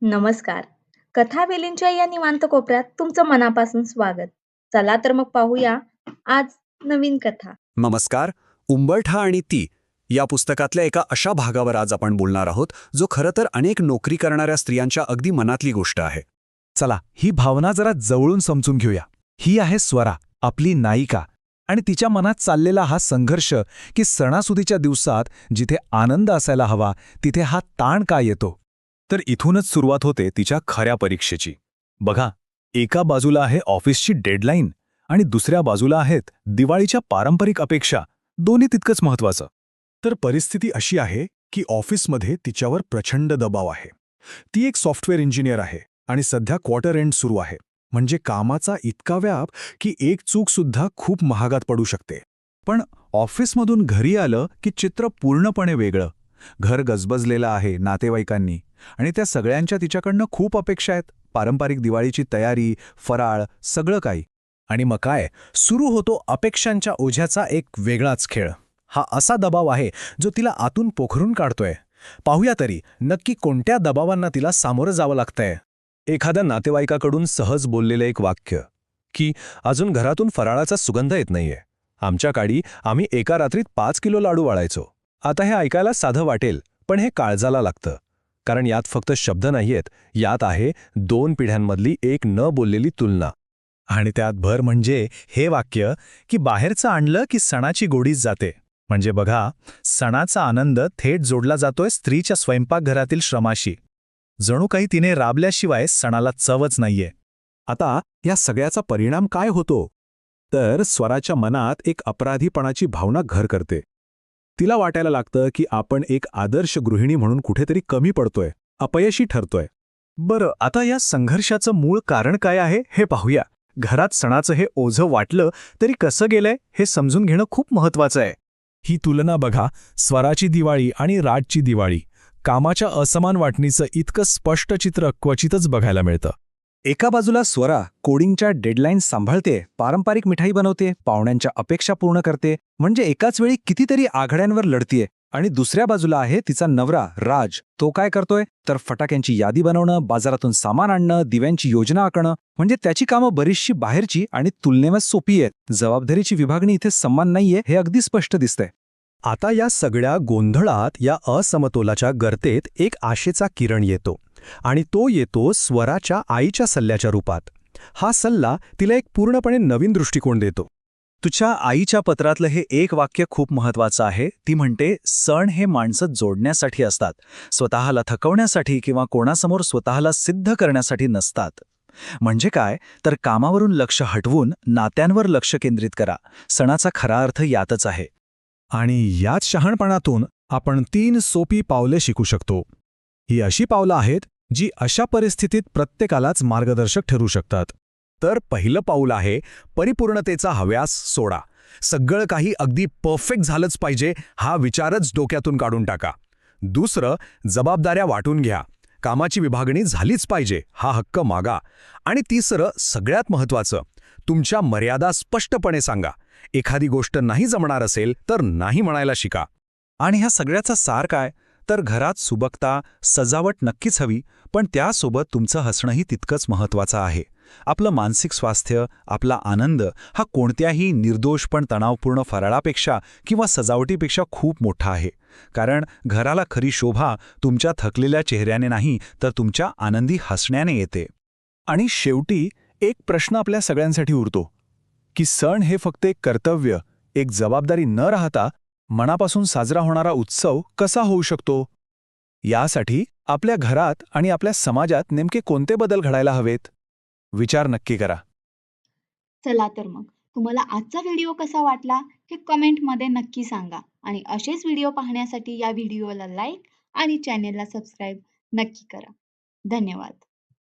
नमस्कार. कथावेलींच्या या निवांत कोपऱ्यात तुमचं मनापासून स्वागत. चला तर मग पाहूया आज नवीन कथा. नमस्कार. उंबरठा आणि ती या पुस्तकातल्या एका अशा भागावर आज आपण बोलणार आहोत जो खरं तर अनेक नोकरी करणाऱ्या स्त्रियांच्या अगदी मनातली गोष्ट आहे. चला ही भावना जरा जवळून समजून घेऊया. ही आहे स्वरा, आपली नायिका, आणि तिच्या मनात चाललेला हा संघर्ष की सणासुदीच्या दिवसात जिथे आनंद असायला हवा तिथे हा ताण का येतो. तर इथूनच सुरुवात होते तिच्या खऱ्या परीक्षेची. बघा, एका बाजूला आहे ऑफिसची डेडलाईन आणि दुसऱ्या बाजूला आहेत दिवाळीच्या पारंपरिक अपेक्षा, दोन्ही तितकंच महत्वाचं. तर परिस्थिती अशी आहे की ऑफिसमध्ये तिच्यावर प्रचंड दबाव आहे. ती एक सॉफ्टवेअर इंजिनियर आहे आणि सध्या क्वार्टर एंड सुरू आहे. म्हणजे कामाचा इतका व्याप की एक चूकसुद्धा खूप महागात पडू शकते. पण ऑफिसमधून घरी आलं की चित्र पूर्णपणे वेगळं. घर गजबजलेलं आहे नातेवाईकांनी, आणि त्या सगळ्यांच्या तिच्याकडनं खूप अपेक्षा आहेत. पारंपरिक दिवाळीची तयारी, फराळ, सगळं काही. आणि मग काय, सुरू होतो अपेक्षांच्या ओझ्याचा एक वेगळाच खेळ. हा असा दबाव आहे जो तिला आतून पोखरून काढतोय. पाहूया तरी नक्की कोणत्या दबावांना तिला सामोरं जावं लागतंय. एखाद्या नातेवाईकाकडून सहज बोललेलं एक वाक्य की अजून घरातून फराळाचा सुगंध येत नाहीये. आमच्या काळी आम्ही एका रात्रीत 5 किलो लाडू वाळायचो. आता हे ऐकायला साधं वाटेल, पण हे काळजाला लागतं. कारण यात फक्त शब्द नाहीयेत, यात आहे 2 पिढ्यांमधली एक न बोललेली तुलना. आणि त्यात भर म्हणजे हे वाक्य की बाहेरचं आणलं की सणाची गोडीच जाते. म्हणजे बघा, सणाचा आनंद थेट जोडला जातोय स्त्रीच्या स्वयंपाकघरातील श्रमाशी. जणू काही तिने राबल्याशिवाय सणाला चवच नाहीये. आता या सगळ्याचा परिणाम काय होतो, तर स्वराच्या मनात एक अपराधीपणाची भावना घर करते. तिला वाटायला लागतं की आपण एक आदर्श गृहिणी म्हणून कुठेतरी कमी पडतोय, अपयशी ठरतोय. बरं, आता या संघर्षाचं मूळ कारण काय आहे हे पाहूया. घरात सणाचं हे ओझं वाटलं तरी कसं गेलंय हे समजून घेणं खूप महत्वाचं आहे. ही तुलना बघा, स्वराची दिवाळी आणि राजची दिवाळी. कामाच्या असमान वाटणीचं इतकं स्पष्ट चित्र क्वचितच बघायला मिळतं. एका बाजूला स्वरा कोडिंगच्या डेडलाईन सांभाळते, पारंपरिक मिठाई बनवते, पाहुण्यांच्या अपेक्षा पूर्ण करते, म्हणजे एकाच वेळी कितीतरी आघाड्यांवर लढतीये. आणि दुसऱ्या बाजूला आहे तिचा नवरा राज. तो काय करतोय तर फटाक्यांची यादी बनवणं, बाजारातून सामान आणणं, दिव्यांची योजना आखणं. म्हणजे त्याची कामं बरीचशी बाहेरची आणि तुलनेवर सोपी आहेत. जबाबदारीची विभागणी इथे समान नाहीये हे अगदी स्पष्ट दिसतंय. आता या सगळ्या गोंधळात, या असमतोलाच्या गर्तेत एक आशेचा किरण येतो, आणि तो येतो स्वराच्या आईच्या सल्ल्याच्या रूपात. हा सल्ला तिला एक पूर्णपणे नवीन दृष्टिकोन देतो. तुझ्या आईच्या पत्रातलं हे एक वाक्य खूप महत्वाचं आहे. ती म्हणते, सण हे माणसं जोडण्यासाठी असतात, स्वतःला थकवण्यासाठी किंवा कोणासमोर स्वतःला सिद्ध करण्यासाठी नसतात. म्हणजे काय, तर कामावरून लक्ष हटवून नात्यांवर लक्ष केंद्रित करा. सणाचा खरा अर्थ यातच आहे. आणि याच शहाणपणातून आपण 3 सोपी पावले शिकू शकतो. ही अशी पावलं आहेत जी अशा परिस्थितीत प्रत्येकालाच मार्गदर्शक ठरू शकतात. तर पहिलं पाऊल आहे, परिपूर्णतेचा हव्यास सोडा. सगळं काही अगदी परफेक्ट झालंच पाहिजे हा विचारच डोक्यातून काढून टाका. दुसरं, जबाबदाऱ्या वाटून घ्या. कामाची विभागणी झालीच पाहिजे हा हक्क मागा. आणि तिसरं, सगळ्यात महत्त्वाचं, तुमच्या मर्यादा स्पष्टपणे सांगा. एखादी गोष्ट नाही जमणार असेल तर नाही म्हणायला शिका. आणि ह्या सगळ्याचा सार काय, तर घरात सुबकता, सजावट नक्कीच हवी, पण त्यासोबत तुमचं हसणंही तितकंच महत्त्वाचं आहे. आपलं मानसिक स्वास्थ्य, आपला आनंद हा कोणत्याही निर्दोष पण तणावपूर्ण फराळापेक्षा किंवा सजावटीपेक्षा खूप मोठा आहे. कारण घराला खरी शोभा तुमच्या थकलेल्या चेहऱ्याने नाही, तर तुमच्या आनंदी हसण्याने येते. आणि शेवटी एक प्रश्न आपल्या सगळ्यांसाठी उरतो की सण हे फक्त एक कर्तव्य, एक जबाबदारी न राहता मनापासून साजरा होणारा उत्सव कसा होऊ शकतो. यासाठी आपल्या घरात आणि आपल्या समाजात नेमके कोणते बदल घडायला हवेत, विचार नक्की करा. चला तर मग तुम्हाला आजचा व्हिडिओ कसा वाटला हे कमेंटमध्ये नक्की सांगा. आणि असेच व्हिडिओ पाहण्यासाठी या व्हिडिओला लाईक आणि चॅनेलला सबस्क्राईब नक्की करा. धन्यवाद.